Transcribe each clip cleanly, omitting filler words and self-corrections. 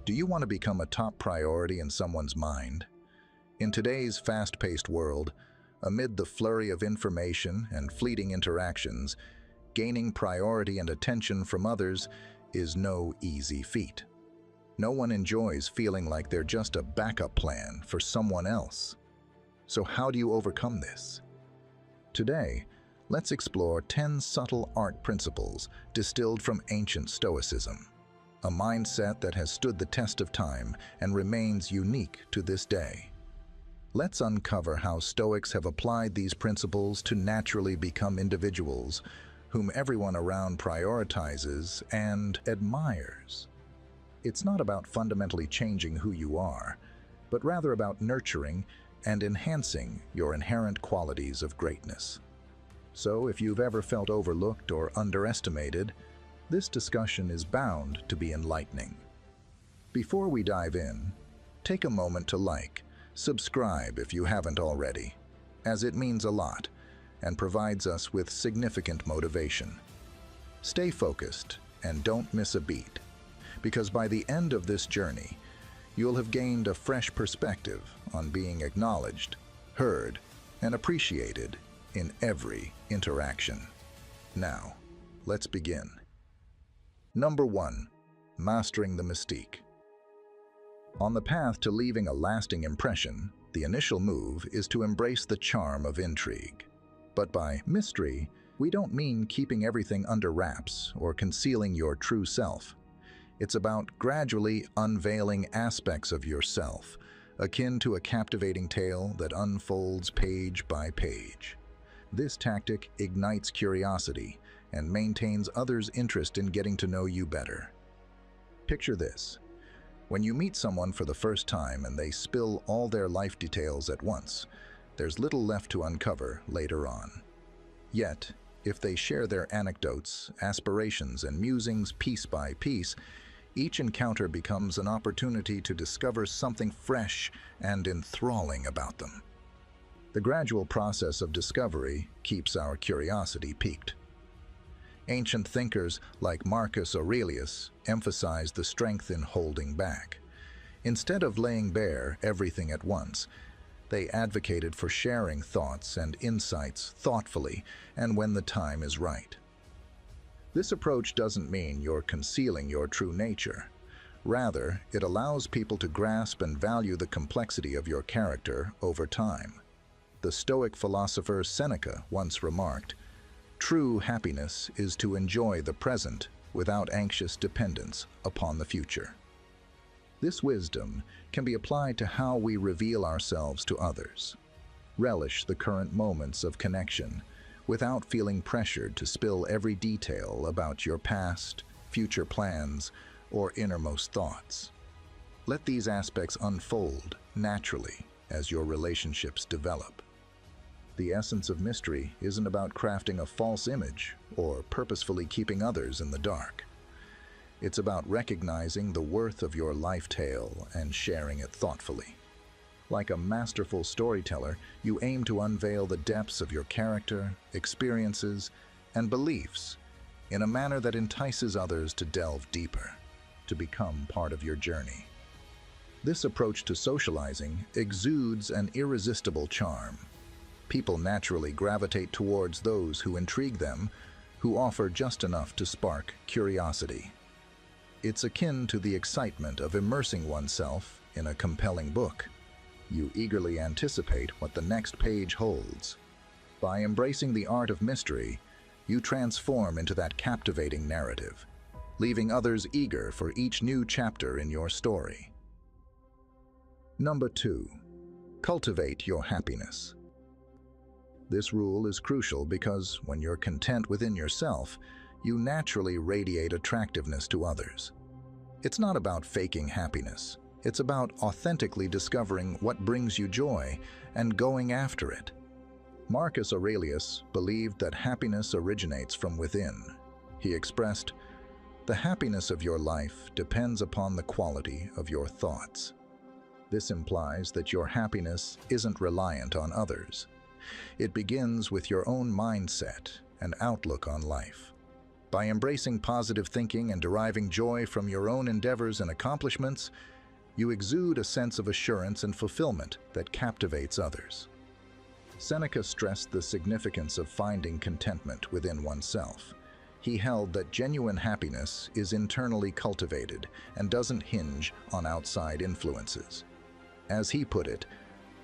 Do you want to become a top priority in someone's mind? In today's fast-paced world, amid the flurry of information and fleeting interactions, gaining priority and attention from others is no easy feat. No one enjoys feeling like they're just a backup plan for someone else. So how do you overcome this? Today, let's explore 10 subtle art principles distilled from ancient Stoicism, a mindset that has stood the test of time and remains unique to this day. Let's uncover how Stoics have applied these principles to naturally become individuals whom everyone around prioritizes and admires. It's not about fundamentally changing who you are, but rather about nurturing and enhancing your inherent qualities of greatness. So if you've ever felt overlooked or underestimated, this discussion is bound to be enlightening. Before we dive in, take a moment to subscribe if you haven't already, as it means a lot and provides us with significant motivation. Stay focused and don't miss a beat, because by the end of this journey, you'll have gained a fresh perspective on being acknowledged, heard, and appreciated in every interaction. Now, let's begin. Number 1. Mastering the mystique. On the path to leaving a lasting impression, the initial move is to embrace the charm of intrigue. But by mystery, we don't mean keeping everything under wraps or concealing your true self. It's about gradually unveiling aspects of yourself, akin to a captivating tale that unfolds page by page. This tactic ignites curiosity and maintains others' interest in getting to know you better. Picture this. When you meet someone for the first time and they spill all their life details at once, there's little left to uncover later on. Yet, if they share their anecdotes, aspirations, and musings piece by piece, each encounter becomes an opportunity to discover something fresh and enthralling about them. The gradual process of discovery keeps our curiosity piqued. Ancient thinkers like Marcus Aurelius emphasized the strength in holding back. Instead of laying bare everything at once, they advocated for sharing thoughts and insights thoughtfully and when the time is right. This approach doesn't mean you're concealing your true nature. Rather, it allows people to grasp and value the complexity of your character over time. The Stoic philosopher Seneca once remarked, "True happiness is to enjoy the present without anxious dependence upon the future." This wisdom can be applied to how we reveal ourselves to others. Relish the current moments of connection without feeling pressured to spill every detail about your past, future plans, or innermost thoughts. Let these aspects unfold naturally as your relationships develop. The essence of mystery isn't about crafting a false image or purposefully keeping others in the dark. It's about recognizing the worth of your life tale and sharing it thoughtfully. Like a masterful storyteller, you aim to unveil the depths of your character, experiences, and beliefs in a manner that entices others to delve deeper, to become part of your journey. This approach to socializing exudes an irresistible charm. People naturally gravitate towards those who intrigue them, who offer just enough to spark curiosity. It's akin to the excitement of immersing oneself in a compelling book. You eagerly anticipate what the next page holds. By embracing the art of mystery, you transform into that captivating narrative, leaving others eager for each new chapter in your story. Number 2. Cultivate your happiness. This rule is crucial because when you're content within yourself, you naturally radiate attractiveness to others. It's not about faking happiness. It's about authentically discovering what brings you joy and going after it. Marcus Aurelius believed that happiness originates from within. He expressed, "The happiness of your life depends upon the quality of your thoughts." This implies that your happiness isn't reliant on others. It begins with your own mindset and outlook on life. By embracing positive thinking and deriving joy from your own endeavors and accomplishments, you exude a sense of assurance and fulfillment that captivates others. Seneca stressed the significance of finding contentment within oneself. He held that genuine happiness is internally cultivated and doesn't hinge on outside influences. As he put it,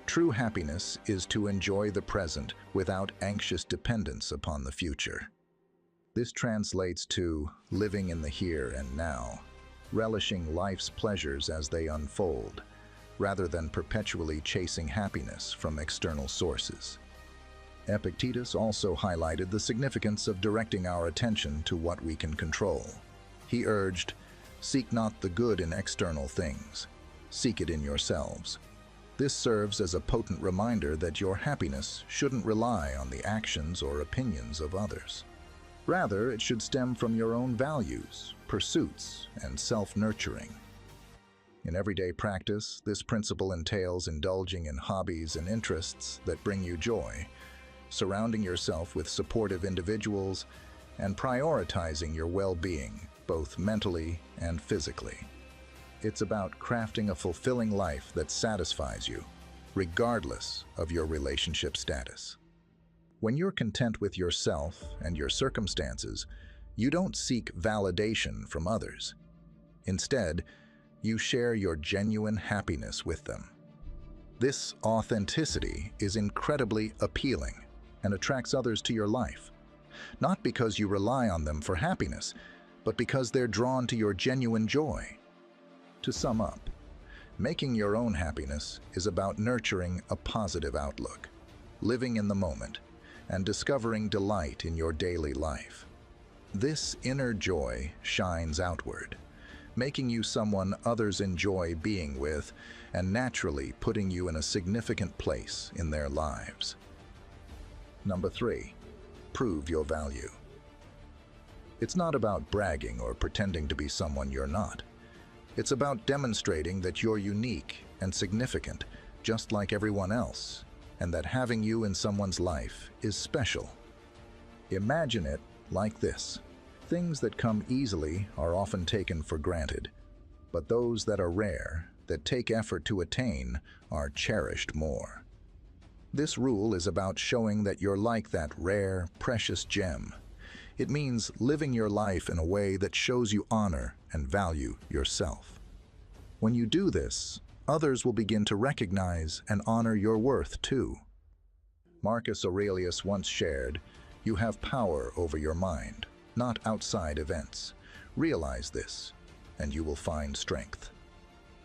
true happiness is to enjoy the present without anxious dependence upon the future. This translates to living in the here and now, relishing life's pleasures as they unfold, rather than perpetually chasing happiness from external sources. Epictetus also highlighted the significance of directing our attention to what we can control. He urged, "Seek not the good in external things, seek it in yourselves." This serves as a potent reminder that your happiness shouldn't rely on the actions or opinions of others. Rather, it should stem from your own values, pursuits, and self-nurturing. In everyday practice, this principle entails indulging in hobbies and interests that bring you joy, surrounding yourself with supportive individuals, and prioritizing your well-being, both mentally and physically. It's about crafting a fulfilling life that satisfies you, regardless of your relationship status. When you're content with yourself and your circumstances, you don't seek validation from others. Instead, you share your genuine happiness with them. This authenticity is incredibly appealing and attracts others to your life, not because you rely on them for happiness, but because they're drawn to your genuine joy. To sum up, making your own happiness is about nurturing a positive outlook, living in the moment, and discovering delight in your daily life. This inner joy shines outward, making you someone others enjoy being with and naturally putting you in a significant place in their lives. Number 3, prove your value. It's not about bragging or pretending to be someone you're not. It's about demonstrating that you're unique and significant, just like everyone else, and that having you in someone's life is special. Imagine it like this. Things that come easily are often taken for granted, but those that are rare, that take effort to attain, are cherished more. This rule is about showing that you're like that rare, precious gem. It means living your life in a way that shows you honor and value yourself. When you do this, others will begin to recognize and honor your worth too. Marcus Aurelius once shared, "You have power over your mind, not outside events. Realize this, and you will find strength."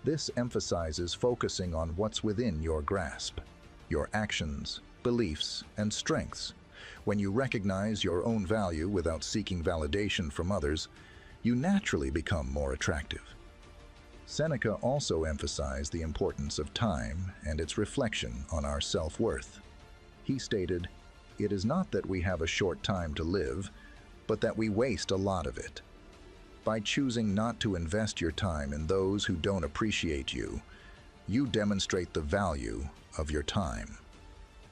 This emphasizes focusing on what's within your grasp, your actions, beliefs, and strengths. When you recognize your own value without seeking validation from others, you naturally become more attractive. Seneca also emphasized the importance of time and its reflection on our self-worth. He stated, "It is not that we have a short time to live, but that we waste a lot of it." By choosing not to invest your time in those who don't appreciate you, you demonstrate the value of your time.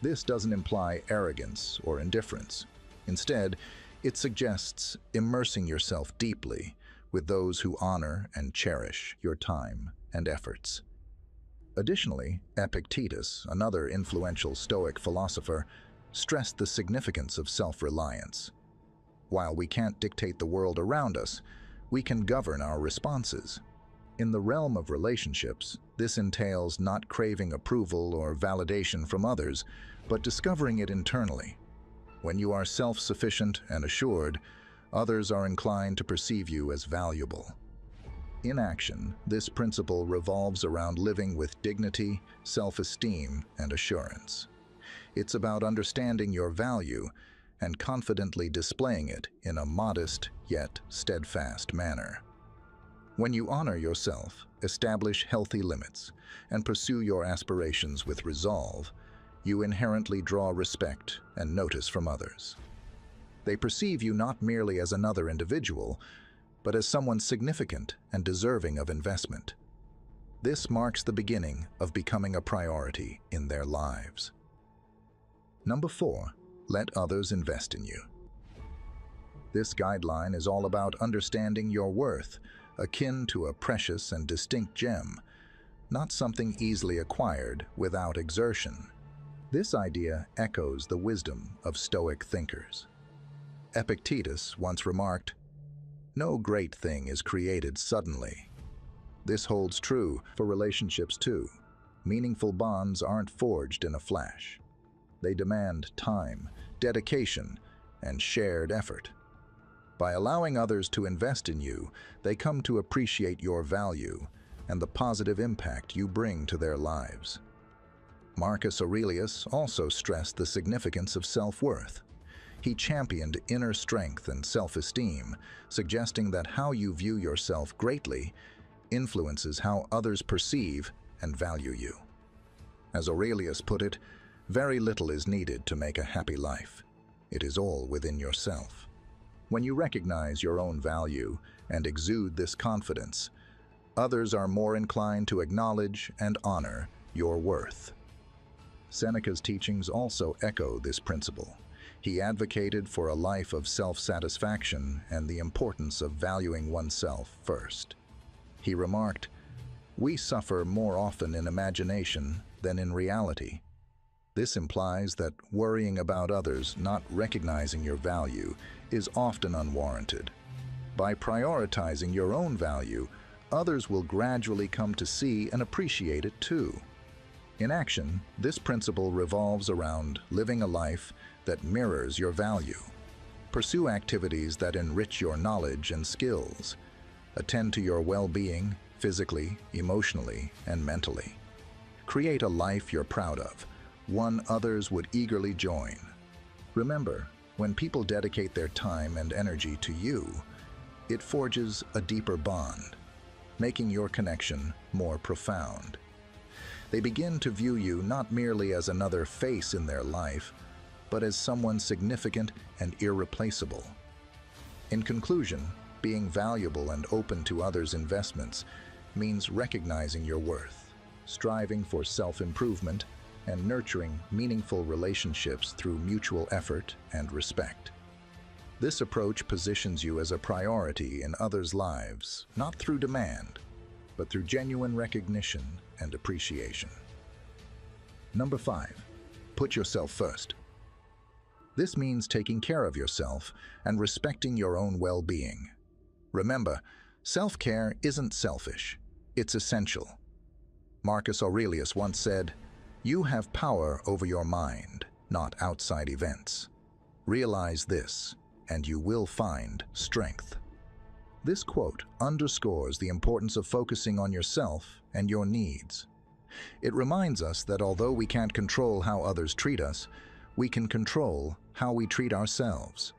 This doesn't imply arrogance or indifference. Instead, it suggests immersing yourself deeply with those who honor and cherish your time and efforts. Additionally, Epictetus, another influential Stoic philosopher, stressed the significance of self-reliance. While we can't dictate the world around us, we can govern our responses. In the realm of relationships, this entails not craving approval or validation from others, but discovering it internally. When you are self-sufficient and assured, others are inclined to perceive you as valuable. In action, this principle revolves around living with dignity, self-esteem, and assurance. It's about understanding your value and confidently displaying it in a modest yet steadfast manner. When you honor yourself, establish healthy limits, and pursue your aspirations with resolve, you inherently draw respect and notice from others. They perceive you not merely as another individual, but as someone significant and deserving of investment. This marks the beginning of becoming a priority in their lives. Number 4, let others invest in you. This guideline is all about understanding your worth, akin to a precious and distinct gem, not something easily acquired without exertion. This idea echoes the wisdom of Stoic thinkers. Epictetus once remarked, "No great thing is created suddenly." This holds true for relationships too. Meaningful bonds aren't forged in a flash. They demand time, dedication, and shared effort. By allowing others to invest in you, they come to appreciate your value and the positive impact you bring to their lives. Marcus Aurelius also stressed the significance of self-worth. He championed inner strength and self-esteem, suggesting that how you view yourself greatly influences how others perceive and value you. As Aurelius put it, very little is needed to make a happy life. It is all within yourself. When you recognize your own value and exude this confidence, others are more inclined to acknowledge and honor your worth. Seneca's teachings also echo this principle. He advocated for a life of self-satisfaction and the importance of valuing oneself first. He remarked, "We suffer more often in imagination than in reality." This implies that worrying about others not recognizing your value is often unwarranted. By prioritizing your own value, others will gradually come to see and appreciate it too. In action, this principle revolves around living a life that mirrors your value. Pursue activities that enrich your knowledge and skills. Attend to your well-being, physically, emotionally, and mentally. Create a life you're proud of, one others would eagerly join. Remember, when people dedicate their time and energy to you, it forges a deeper bond, making your connection more profound. They begin to view you not merely as another face in their life, but as someone significant and irreplaceable. In conclusion, being valuable and open to others' investments means recognizing your worth, striving for self-improvement, and nurturing meaningful relationships through mutual effort and respect. This approach positions you as a priority in others' lives, not through demand, but through genuine recognition and appreciation. Number 5, put yourself first. This means taking care of yourself and respecting your own well-being. Remember, self-care isn't selfish, it's essential. Marcus Aurelius once said, "You have power over your mind, not outside events. Realize this, and you will find strength." This quote underscores the importance of focusing on yourself and your needs. It reminds us that although we can't control how others treat us, we can control how we treat ourselves.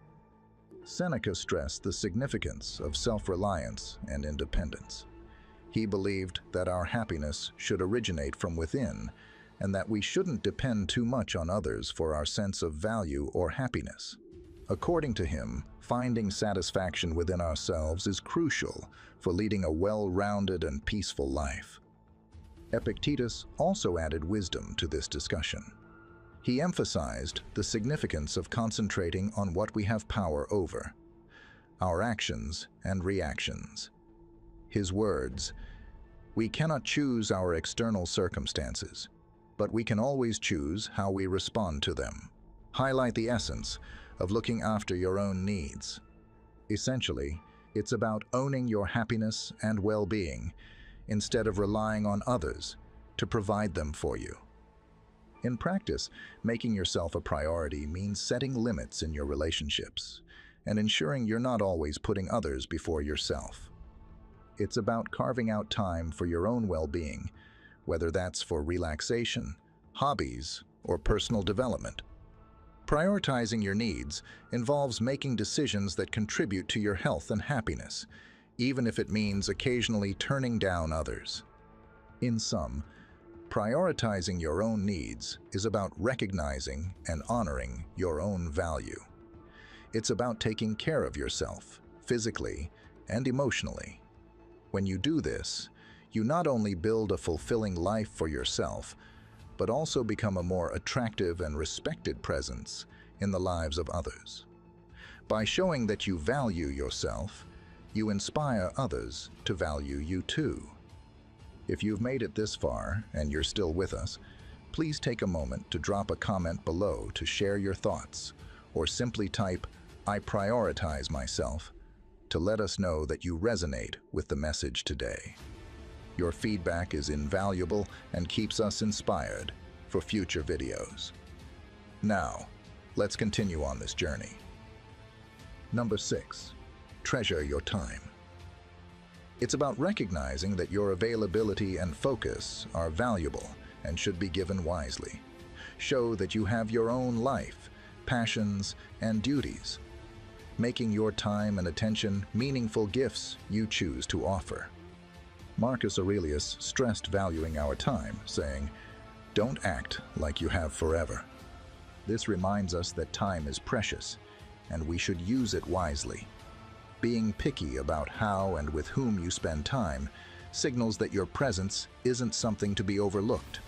Seneca stressed the significance of self-reliance and independence. He believed that our happiness should originate from within, and that we shouldn't depend too much on others for our sense of value or happiness. According to him, finding satisfaction within ourselves is crucial for leading a well-rounded and peaceful life. Epictetus also added wisdom to this discussion. He emphasized the significance of concentrating on what we have power over, our actions and reactions. His words, "We cannot choose our external circumstances, but we can always choose how we respond to them," highlight the essence of looking after your own needs. Essentially, it's about owning your happiness and well-being instead of relying on others to provide them for you. In practice, making yourself a priority means setting limits in your relationships and ensuring you're not always putting others before yourself. It's about carving out time for your own well-being, whether that's for relaxation, hobbies, or personal development. Prioritizing your needs involves making decisions that contribute to your health and happiness, even if it means occasionally turning down others. In sum, prioritizing your own needs is about recognizing and honoring your own value. It's about taking care of yourself, physically and emotionally. When you do this, you not only build a fulfilling life for yourself, but also become a more attractive and respected presence in the lives of others. By showing that you value yourself, you inspire others to value you too. If you've made it this far and you're still with us, please take a moment to drop a comment below to share your thoughts, or simply type, "I prioritize myself," to let us know that you resonate with the message today. Your feedback is invaluable and keeps us inspired for future videos. Now, let's continue on this journey. Number 6, treasure your time. It's about recognizing that your availability and focus are valuable and should be given wisely. Show that you have your own life, passions, and duties, making your time and attention meaningful gifts you choose to offer. Marcus Aurelius stressed valuing our time, saying, "Don't act like you have forever." This reminds us that time is precious, and we should use it wisely. Being picky about how and with whom you spend time signals that your presence isn't something to be overlooked.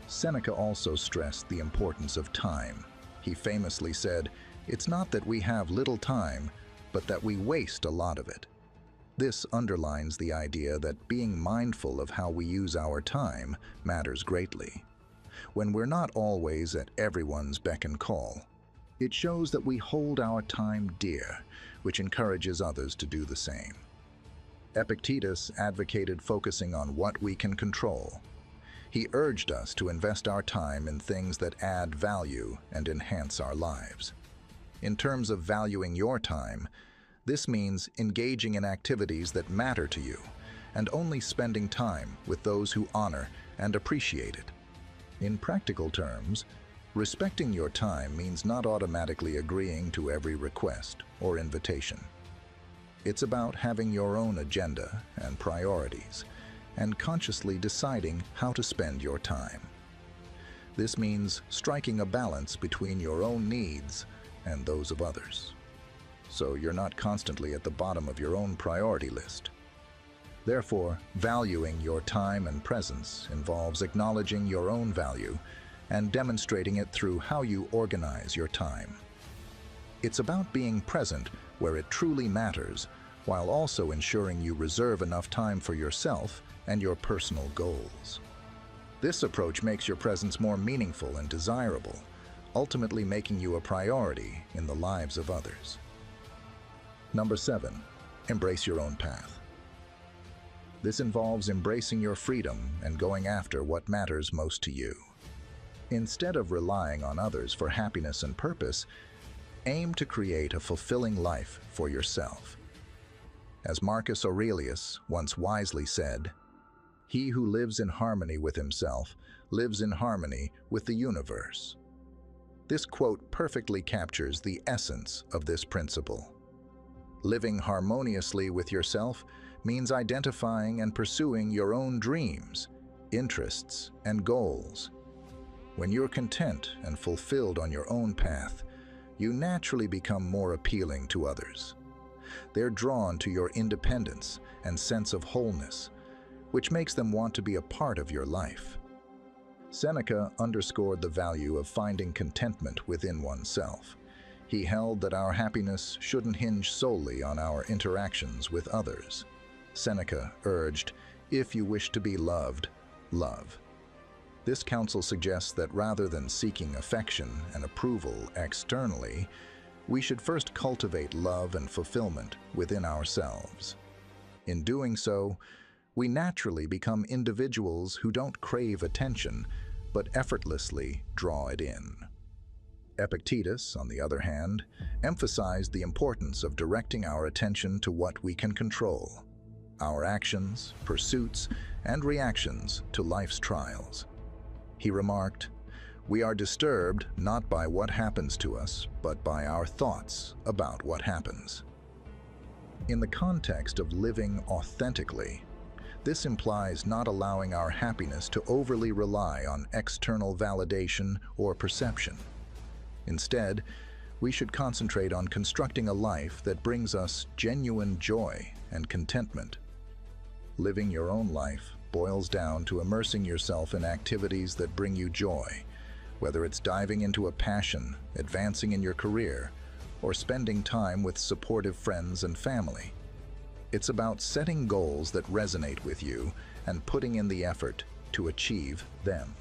Seneca also stressed the importance of time. He famously said, "It's not that we have little time, but that we waste a lot of it." This underlines the idea that being mindful of how we use our time matters greatly. When we're not always at everyone's beck and call, it shows that we hold our time dear, which encourages others to do the same. Epictetus advocated focusing on what we can control. He urged us to invest our time in things that add value and enhance our lives. In terms of valuing your time, this means engaging in activities that matter to you and only spending time with those who honor and appreciate it. In practical terms, respecting your time means not automatically agreeing to every request or invitation. It's about having your own agenda and priorities, and consciously deciding how to spend your time. This means striking a balance between your own needs and those of others, so you're not constantly at the bottom of your own priority list. Therefore, valuing your time and presence involves acknowledging your own value and demonstrating it through how you organize your time. It's about being present where it truly matters, while also ensuring you reserve enough time for yourself and your personal goals. This approach makes your presence more meaningful and desirable, ultimately making you a priority in the lives of others. Number 7, embrace your own path. This involves embracing your freedom and going after what matters most to you. Instead of relying on others for happiness and purpose, aim to create a fulfilling life for yourself. As Marcus Aurelius once wisely said, "He who lives in harmony with himself lives in harmony with the universe." This quote perfectly captures the essence of this principle. Living harmoniously with yourself means identifying and pursuing your own dreams, interests, and goals. When you're content and fulfilled on your own path, you naturally become more appealing to others. They're drawn to your independence and sense of wholeness, which makes them want to be a part of your life. Seneca underscored the value of finding contentment within oneself. He held that our happiness shouldn't hinge solely on our interactions with others. Seneca urged, "If you wish to be loved, love." This counsel suggests that rather than seeking affection and approval externally, we should first cultivate love and fulfillment within ourselves. In doing so, we naturally become individuals who don't crave attention, but effortlessly draw it in. Epictetus, on the other hand, emphasized the importance of directing our attention to what we can control: our actions, pursuits, and reactions to life's trials. He remarked, "We are disturbed not by what happens to us, but by our thoughts about what happens." In the context of living authentically, this implies not allowing our happiness to overly rely on external validation or perception. Instead, we should concentrate on constructing a life that brings us genuine joy and contentment. Living your own life boils down to immersing yourself in activities that bring you joy, whether it's diving into a passion, advancing in your career, or spending time with supportive friends and family. It's about setting goals that resonate with you and putting in the effort to achieve them.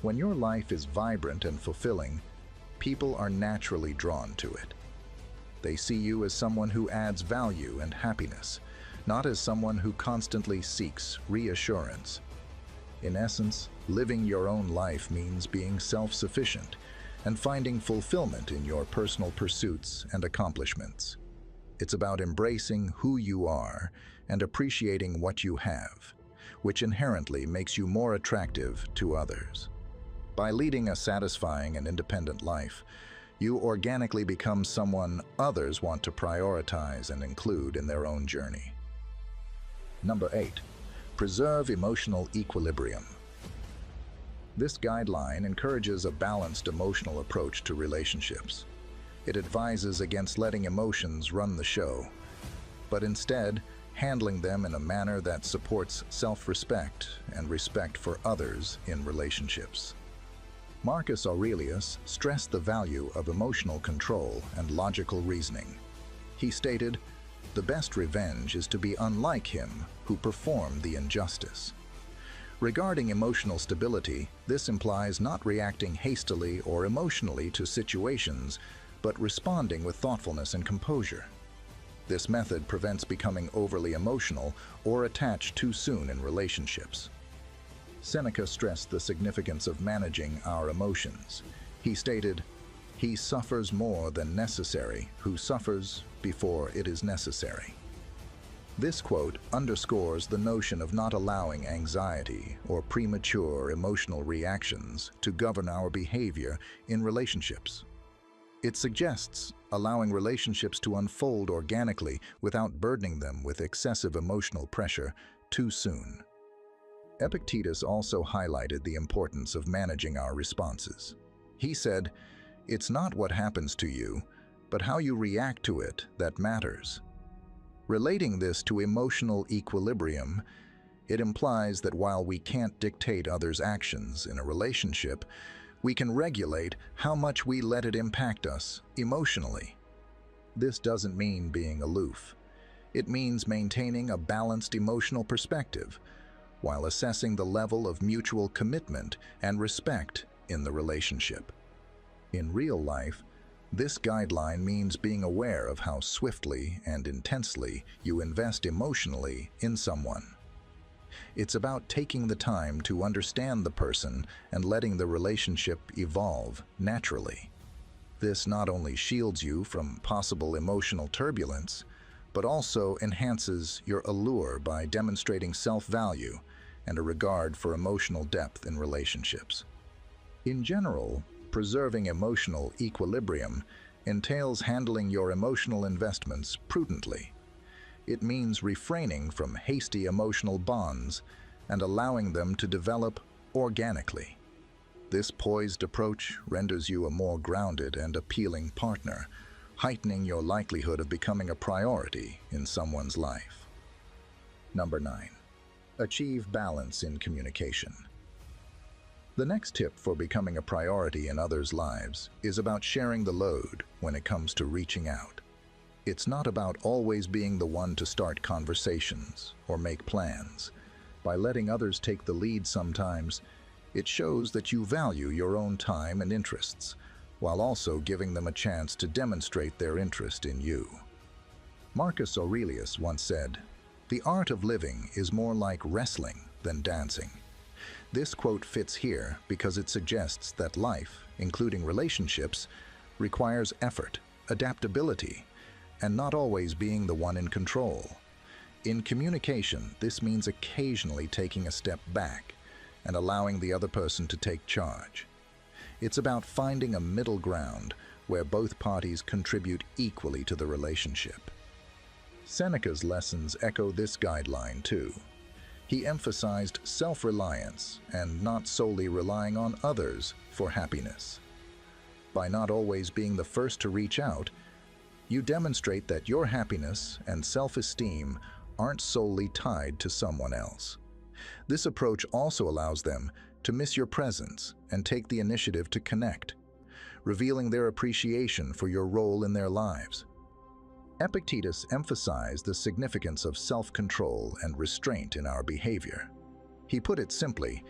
When your life is vibrant and fulfilling, people are naturally drawn to it. They see you as someone who adds value and happiness, not as someone who constantly seeks reassurance. In essence, living your own life means being self-sufficient and finding fulfillment in your personal pursuits and accomplishments. It's about embracing who you are and appreciating what you have, which inherently makes you more attractive to others. By leading a satisfying and independent life, you organically become someone others want to prioritize and include in their own journey. Number 8. Preserve emotional equilibrium. This guideline encourages a balanced emotional approach to relationships. It advises against letting emotions run the show, but instead handling them in a manner that supports self-respect and respect for others in relationships. Marcus Aurelius stressed the value of emotional control and logical reasoning. He stated, "The best revenge is to be unlike him who performed the injustice." Regarding emotional stability, this implies not reacting hastily or emotionally to situations, but responding with thoughtfulness and composure. This method prevents becoming overly emotional or attached too soon in relationships. Seneca stressed the significance of managing our emotions. He stated, "He suffers more than necessary who suffers before it is necessary." This quote underscores the notion of not allowing anxiety or premature emotional reactions to govern our behavior in relationships. It suggests allowing relationships to unfold organically without burdening them with excessive emotional pressure too soon. Epictetus also highlighted the importance of managing our responses. He said, "It's not what happens to you, but how you react to it that matters." Relating this to emotional equilibrium, it implies that while we can't dictate others' actions in a relationship, we can regulate how much we let it impact us emotionally. This doesn't mean being aloof. It means maintaining a balanced emotional perspective while assessing the level of mutual commitment and respect in the relationship. In real life, this guideline means being aware of how swiftly and intensely you invest emotionally in someone. It's about taking the time to understand the person and letting the relationship evolve naturally. This not only shields you from possible emotional turbulence, but also enhances your allure by demonstrating self-value and a regard for emotional depth in relationships. In general, preserving emotional equilibrium entails handling your emotional investments prudently. It means refraining from hasty emotional bonds and allowing them to develop organically. This poised approach renders you a more grounded and appealing partner, heightening your likelihood of becoming a priority in someone's life. Number 9. Achieve balance in communication. The next tip for becoming a priority in others' lives is about sharing the load when it comes to reaching out. It's not about always being the one to start conversations or make plans. By letting others take the lead sometimes, it shows that you value your own time and interests, while also giving them a chance to demonstrate their interest in you. Marcus Aurelius once said, "The art of living is more like wrestling than dancing." This quote fits here because it suggests that life, including relationships, requires effort, adaptability, and not always being the one in control. In communication, this means occasionally taking a step back and allowing the other person to take charge. It's about finding a middle ground where both parties contribute equally to the relationship. Seneca's lessons echo this guideline too. He emphasized self-reliance and not solely relying on others for happiness. By not always being the first to reach out, you demonstrate that your happiness and self-esteem aren't solely tied to someone else. This approach also allows them to miss your presence and take the initiative to connect. revealing their appreciation for your role in their lives. Epictetus emphasized the significance of self-control and restraint in our behavior. He put it simply,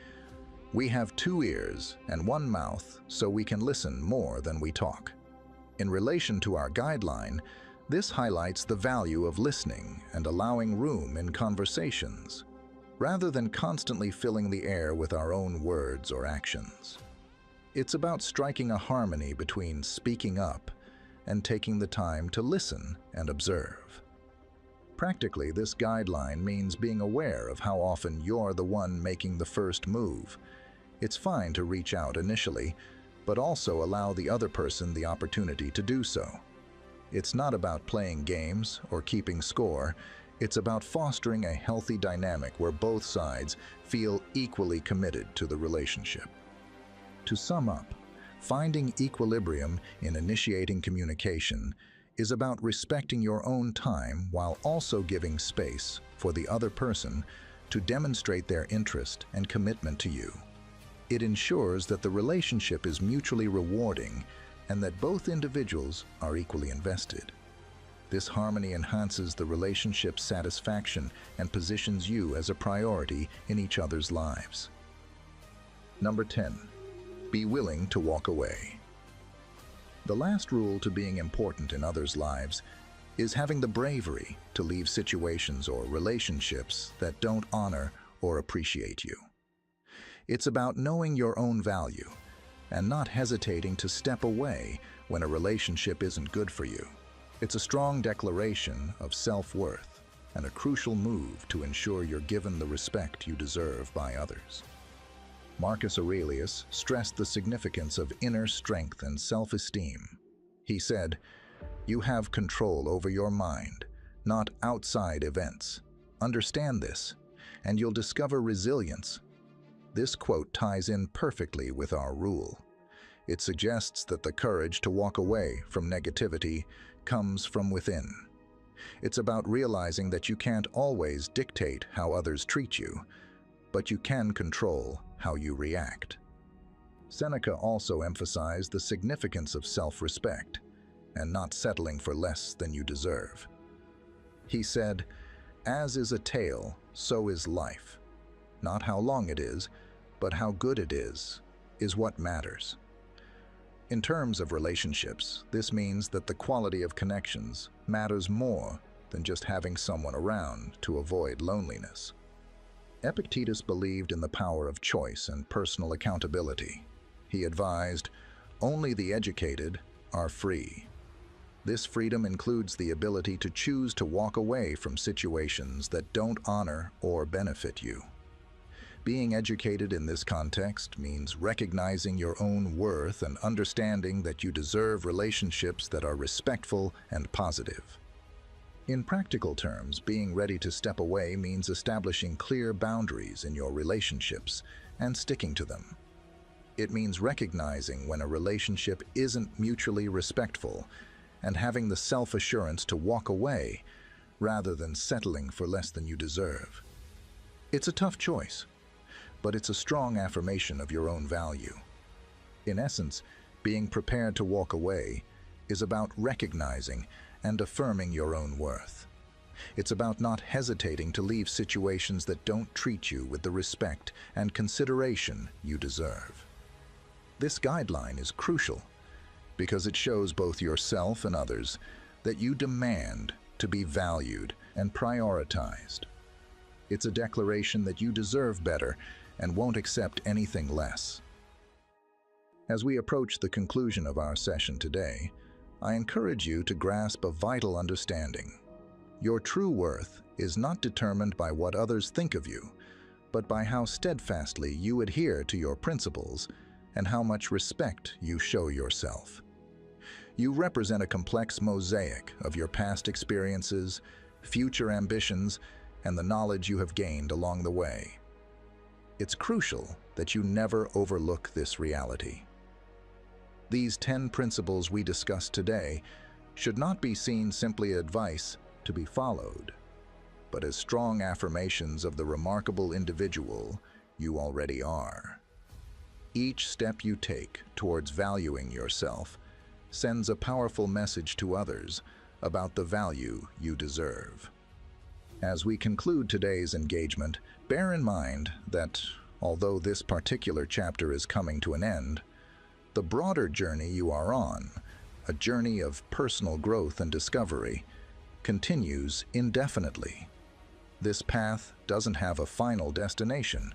"We have 2 ears and 1 mouth, so we can listen more than we talk." In relation to our guideline, this highlights the value of listening and allowing room in conversations, rather than constantly filling the air with our own words or actions. It's about striking a harmony between speaking up and taking the time to listen and observe. Practically, this guideline means being aware of how often you're the one making the first move. It's fine to reach out initially, but also allow the other person the opportunity to do so. It's not about playing games or keeping score. It's about fostering a healthy dynamic where both sides feel equally committed to the relationship. To sum up, finding equilibrium in initiating communication is about respecting your own time while also giving space for the other person to demonstrate their interest and commitment to you. It ensures that the relationship is mutually rewarding and that both individuals are equally invested. This harmony enhances the relationship's satisfaction and positions you as a priority in each other's lives. Number 10. Be willing to walk away. The last rule to being important in others' lives is having the bravery to leave situations or relationships that don't honor or appreciate you. It's about knowing your own value and not hesitating to step away when a relationship isn't good for you. It's a strong declaration of self-worth and a crucial move to ensure you're given the respect you deserve by others. Marcus Aurelius stressed the significance of inner strength and self-esteem. He said, "You have control over your mind, not outside events. Understand this, and you'll discover resilience." This quote ties in perfectly with our rule. It suggests that the courage to walk away from negativity comes from within. It's about realizing that you can't always dictate how others treat you, but you can control how you react. Seneca also emphasized the significance of self-respect and not settling for less than you deserve. He said, "As is a tale, so is life. Not how long it is, but how good it is what matters." In terms of relationships, this means that the quality of connections matters more than just having someone around to avoid loneliness. Epictetus believed in the power of choice and personal accountability. He advised, "Only the educated are free." This freedom includes the ability to choose to walk away from situations that don't honor or benefit you. Being educated in this context means recognizing your own worth and understanding that you deserve relationships that are respectful and positive. In practical terms, being ready to step away means establishing clear boundaries in your relationships and sticking to them. It means recognizing when a relationship isn't mutually respectful and having the self-assurance to walk away rather than settling for less than you deserve. It's a tough choice, but it's a strong affirmation of your own value. In essence, being prepared to walk away is about recognizing and affirming your own worth. It's about not hesitating to leave situations that don't treat you with the respect and consideration you deserve. This guideline is crucial because it shows both yourself and others that you demand to be valued and prioritized. It's a declaration that you deserve better and won't accept anything less. As we approach the conclusion of our session today, I encourage you to grasp a vital understanding. Your true worth is not determined by what others think of you, but by how steadfastly you adhere to your principles and how much respect you show yourself. You represent a complex mosaic of your past experiences, future ambitions, and the knowledge you have gained along the way. It's crucial that you never overlook this reality. These 10 principles we discussed today should not be seen simply as advice to be followed, but as strong affirmations of the remarkable individual you already are. Each step you take towards valuing yourself sends a powerful message to others about the value you deserve. As we conclude today's engagement, bear in mind that, although this particular chapter is coming to an end, the broader journey you are on, a journey of personal growth and discovery, continues indefinitely. This path doesn't have a final destination.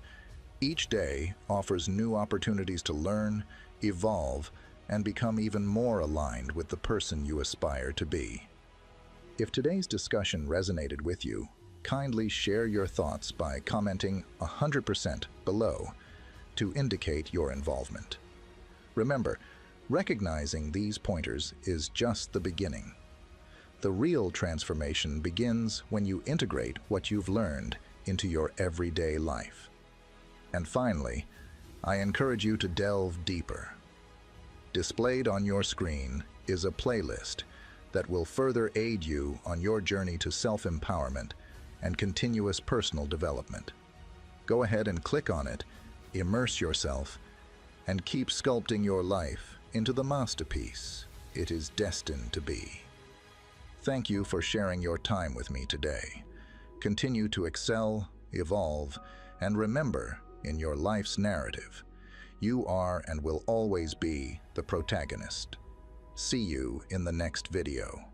Each day offers new opportunities to learn, evolve, and become even more aligned with the person you aspire to be. If today's discussion resonated with you, kindly share your thoughts by commenting 100% below to indicate your involvement. Remember, recognizing these pointers is just the beginning. The real transformation begins when you integrate what you've learned into your everyday life. And finally, I encourage you to delve deeper. Displayed on your screen is a playlist that will further aid you on your journey to self-empowerment and continuous personal development. Go ahead and click on it, immerse yourself, and keep sculpting your life into the masterpiece it is destined to be. Thank you for sharing your time with me today. Continue to excel, evolve, and remember, in your life's narrative, you are and will always be the protagonist. See you in the next video.